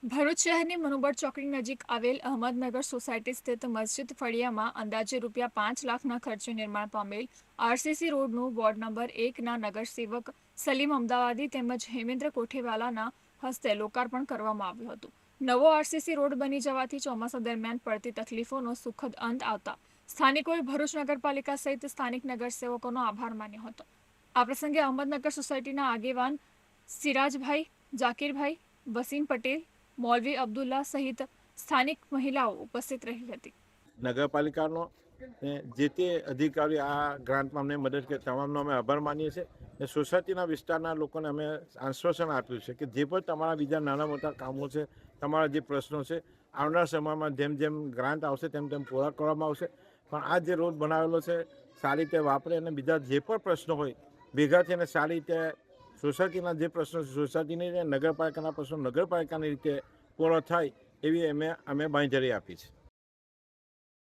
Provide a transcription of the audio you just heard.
ભરૂચ શહેરની મનુબડ ચોકડી નજીક આવેલ અહમદનગર સોસાયટી સ્થિત મસ્જિદ ફળિયામાં અંદાજે રૂપિયા 5 લાખના ખર્ચે નિર્માણ પામેલ આરસીસી રોડનું વોર્ડ નંબર 1ના નગરસેવક સલીમ અમદાવાદી તેમજ હેમેન્દ્ર કોઠેવાલાના હસ્તે લોકાર્પણ કરવામાં આવ્યું હતું. નવો આરસીસી રોડ બની જવાથી ચોમાસા દરમિયાન પડતી તકલીફોનો સુખદ અંત આવતા સ્થાનિકોએ ભરૂચ નગરપાલિકા સહિત સ્થાનિક નગરસેવકોનો આભાર માન્યો હતો. આ પ્રસંગે અહમદનગર સોસાયટીના આગેવાન સિરાજભાઈ, જાકીરભાઈ, વસીમ પટેલ, મૌલવી અબ્દુલ્લા સહિત સ્થાનિક મહિલાઓ ઉપસ્થિત રહી હતી. નગરપાલિકાનો જે તે અધિકારી આ ગ્રાન્ટમાં અમને મદદ કરે તમામનો અમે આભાર માનીએ છીએ. ને સોસાયટીના વિસ્તારના લોકોને અમે આશ્વાસન આપ્યું છે કે જે પણ તમારા બીજા નાના મોટા કામો છે, તમારા જે પ્રશ્નો છે, આવનાર સમયમાં જેમ જેમ ગ્રાન્ટ આવશે તેમ તેમ પૂરા કરવામાં આવશે. પણ આ જે રોડ બનાવેલો છે સારી રીતે વાપરે અને બીજા જે પણ પ્રશ્નો હોય ભેગા થઈને સારી રીતે સોસાયટીના જે પ્રશ્નો છે સોસાયટીની નગરપાલિકાના પ્રશ્નો નગરપાલિકાની રીતે પૂર્ણ થાય એવી અમે બાંયધરી આપી છે.